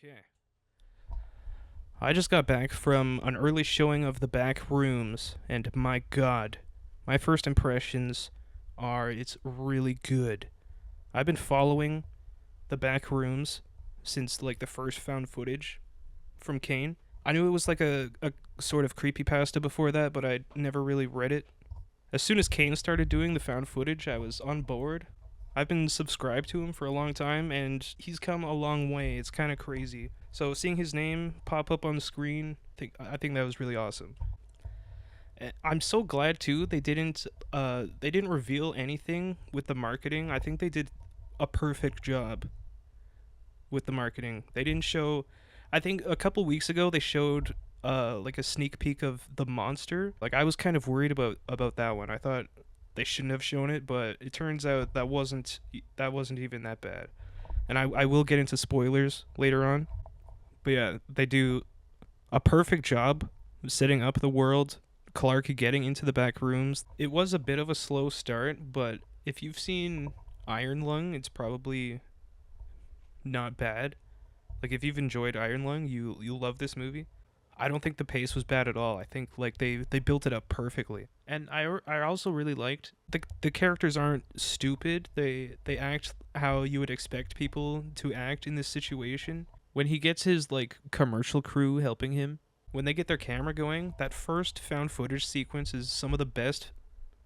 Okay. I just got back from an early showing of the Backrooms, and my god, my first impressions are it's really good. I've been following the Backrooms since like the first found footage from Kane. I knew it was like a sort of creepypasta before that, but I never really read it. As soon as Kane started doing the found footage, I was on board. I've been subscribed to him for a long time, and he's come a long way. It's kind of crazy. So seeing his name pop up on the screen, I think that was really awesome. I'm so glad too they didn't reveal anything with the marketing. I think they did a perfect job with the marketing. They didn't show. I think a couple weeks ago they showed like a sneak peek of the monster. Like I was kind of worried about that one. I thought they shouldn't have shown it, but it turns out that wasn't even that bad. And I will get into spoilers later on. But yeah, they do a perfect job setting up the world. Clark getting into the back rooms. It was a bit of a slow start, but if you've seen Iron Lung, it's probably not bad. Like if you've enjoyed Iron Lung, you'll love this movie. I don't think the pace was bad at all. I think like they built it up perfectly. And I also really liked the characters aren't stupid. They act how you would expect people to act in this situation. When he gets his like commercial crew helping him, when they get their camera going, that first found footage sequence is some of the best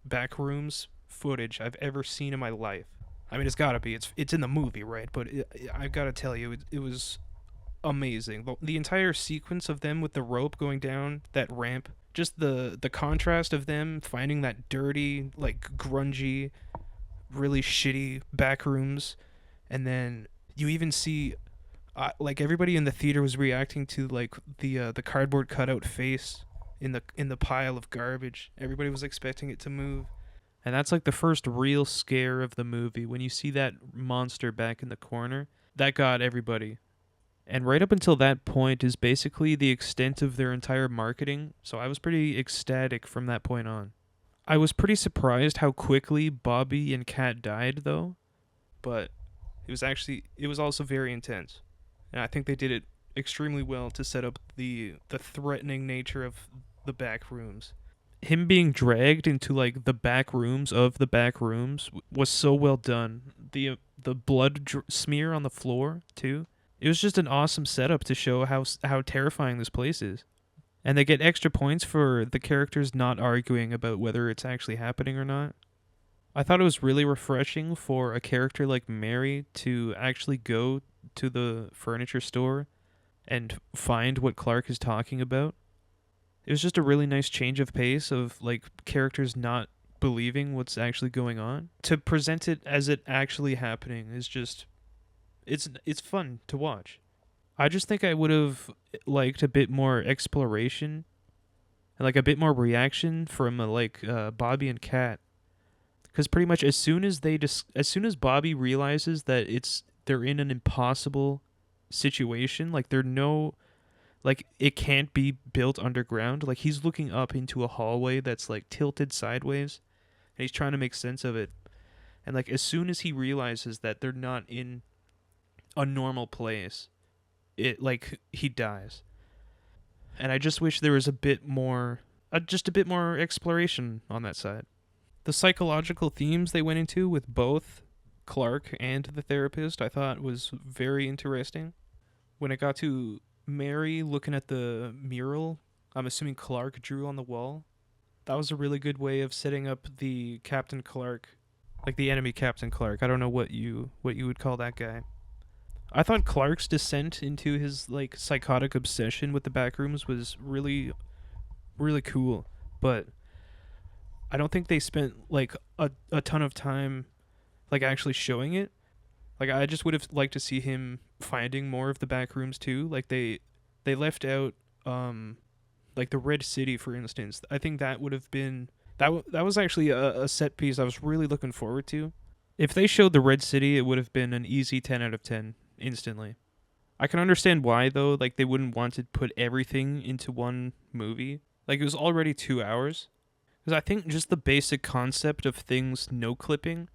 backrooms footage I've ever seen in my life. I mean, it's gotta be. It's in the movie, right? But I've got to tell you, it was amazing. The entire sequence of them with the rope going down that ramp, just the contrast of them finding that dirty, like grungy, really shitty back rooms, and then you even see like everybody in the theater was reacting to like the cardboard cutout face in the pile of garbage. Everybody was expecting it to move. And that's like the first real scare of the movie when you see that monster back in the corner. That got everybody. And right up until that point is basically the extent of their entire marketing, so I was pretty ecstatic from that point on. I was pretty surprised how quickly Bobby and Kat died, though, but it was also very intense. And I think they did it extremely well to set up the threatening nature of the back rooms. Him being dragged into like the back rooms of the back rooms was so well done. The smear on the floor too. It was just an awesome setup to show how terrifying this place is. And they get extra points for the characters not arguing about whether it's actually happening or not. I thought it was really refreshing for a character like Mary to actually go to the furniture store and find what Clark is talking about. It was just a really nice change of pace of like characters not believing what's actually going on. To present it as it actually happening is just it's fun to watch. I just think I would have liked a bit more exploration and like a bit more reaction from Bobby and Kat, because pretty much as soon as Bobby realizes that they're in an impossible situation, like they're no like it can't be built underground. Like he's looking up into a hallway that's like tilted sideways, and he's trying to make sense of it. And like as soon as he realizes that they're not in a normal place, it like he dies. And I just wish there was just a bit more exploration on that side. The psychological themes they went into with both Clark and the therapist, I thought was very interesting. When it got to Mary looking at the mural, I'm assuming Clark drew on the wall. That was a really good way of setting up the Captain Clark, like the enemy Captain Clark. I don't know what you would call that guy. I thought Clark's descent into his like psychotic obsession with the backrooms was really really cool, but I don't think they spent like a ton of time like actually showing it. Like I just would have liked to see him finding more of the back rooms too. Like they left out like the Red City for instance. I think that would have been that was actually a set piece I was really looking forward to. If they showed the Red City, it would have been an easy 10 out of 10 instantly. I can understand why though, like they wouldn't want to put everything into one movie. Like it was already 2 hours. Because I think just the basic concept of things no clipping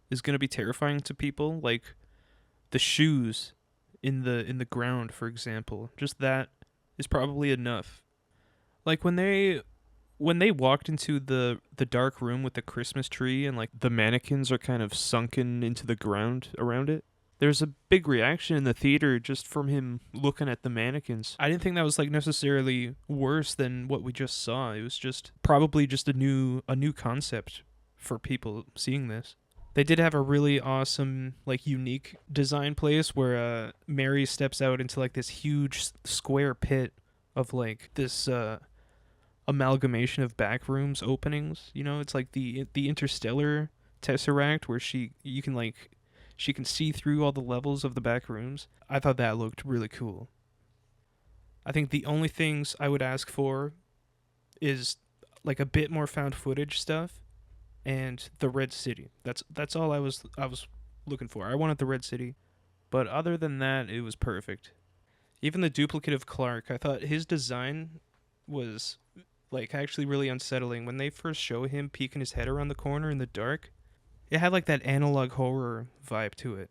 is going to be terrifying to people. Like the shoes in the ground, for example. Just that is probably enough. Like when they walked into the dark room with the Christmas tree and like the mannequins are kind of sunken into the ground around it. There's a big reaction in the theater just from him looking at the mannequins. I didn't think that was like necessarily worse than what we just saw. It was just probably just a new concept for people seeing this. They did have a really awesome, like, unique design place where Mary steps out into like this huge square pit of like this amalgamation of backrooms openings. You know, it's like the interstellar tesseract where she can see through all the levels of the back rooms. I thought that looked really cool. I think the only things I would ask for is like a bit more found footage stuff and the Red City. That's all I was looking for. I wanted the Red City, but other than that, it was perfect. Even the duplicate of Clark, I thought his design was like actually really unsettling. When they first show him peeking his head around the corner in the dark, it had like that analog horror vibe to it.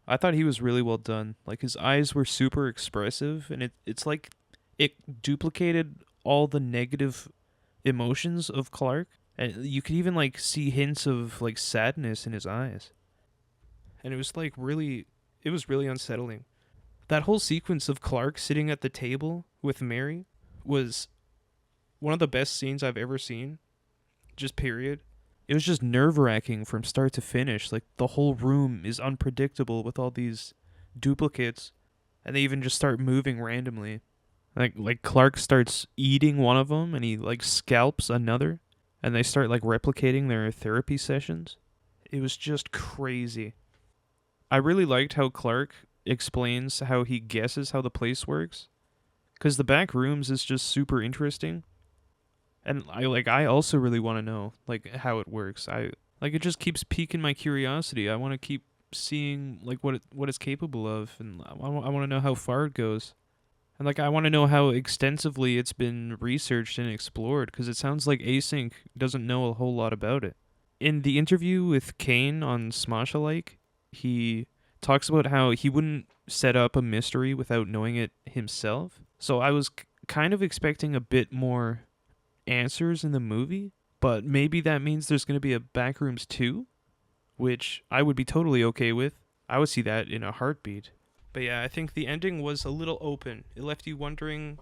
I thought he was really well done. Like his eyes were super expressive, and it's like it duplicated all the negative emotions of Clark, and you could even like see hints of like sadness in his eyes. And it was really unsettling. That whole sequence of Clark sitting at the table with Mary was one of the best scenes I've ever seen. Just period. It was just nerve-wracking from start to finish. Like the whole room is unpredictable with all these duplicates, and they even just start moving randomly. Like Clark starts eating one of them and he like scalps another, and they start like replicating their therapy sessions. It was just crazy. I really liked how Clark explains how he guesses how the place works, cuz the back rooms is just super interesting. And I also really want to know like how it works. I like it just keeps piquing my curiosity. I want to keep seeing like what it's capable of, and I want to know how far it goes. And like I want to know how extensively it's been researched and explored, cuz it sounds like Async doesn't know a whole lot about it. In the interview with Kane on Smosh Alike, he talks about how he wouldn't set up a mystery without knowing it himself. So I was kind of expecting a bit more answers in the movie, but maybe that means there's going to be a Backrooms 2, which I would be totally okay with. I would see that in a heartbeat. But yeah, I think the ending was a little open. It left you wondering,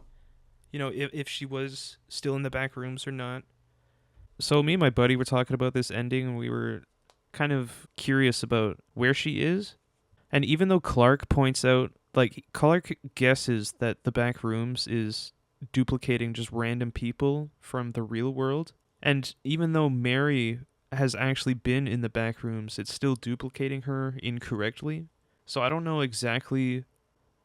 if she was still in the back rooms or not. So me and my buddy were talking about this ending, and we were kind of curious about where she is. And even though Clark points out, like, Clark guesses that the back rooms is duplicating just random people from the real world. And even though Mary has actually been in the back rooms, it's still duplicating her incorrectly. So I don't know exactly.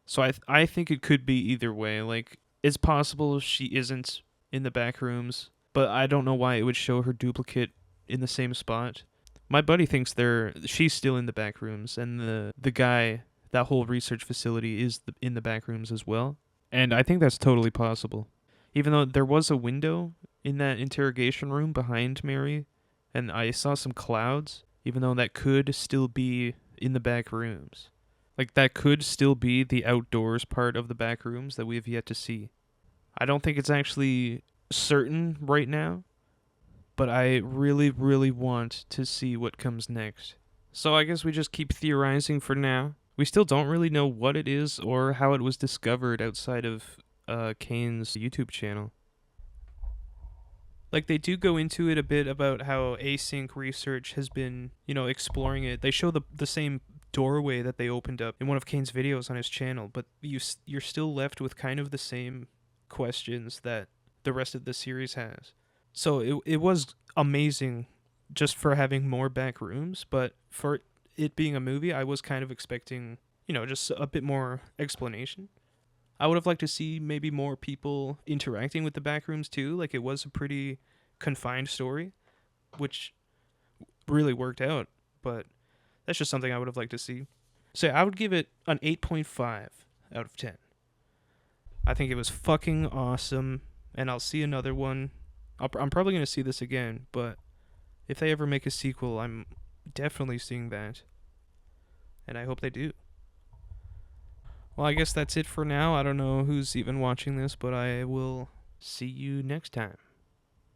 So I think it could be either way. Like, it's possible she isn't in the back rooms, but I don't know why it would show her duplicate in the same spot. My buddy thinks she's still in the back rooms, and the guy, that whole research facility is in the back rooms as well. And I think that's totally possible. Even though there was a window in that interrogation room behind Mary, and I saw some clouds, even though that could still be in the back rooms. Like, that could still be the outdoors part of the back rooms that we have yet to see. I don't think it's actually certain right now, but I really, really want to see what comes next. So I guess we just keep theorizing for now. We still don't really know what it is or how it was discovered outside of Kane's YouTube channel. Like, they do go into it a bit about how Async Research has been, exploring it. They show the same doorway that they opened up in one of Kane's videos on his channel, but you're still left with kind of the same questions that the rest of the series has. So it was amazing just for having more back rooms, but for it being a movie, I was kind of expecting, just a bit more explanation. I would have liked to see maybe more people interacting with the back rooms too. Like, it was a pretty confined story, which really worked out, but that's just something I would have liked to see. So I would give it an 8.5 out of 10. I think it was fucking awesome, and I'll see another one. I'm probably going to see this again, but if they ever make a sequel, I'm definitely seeing that. And I hope they do. Well, I guess that's it for now. I don't know who's even watching this, but I will see you next time.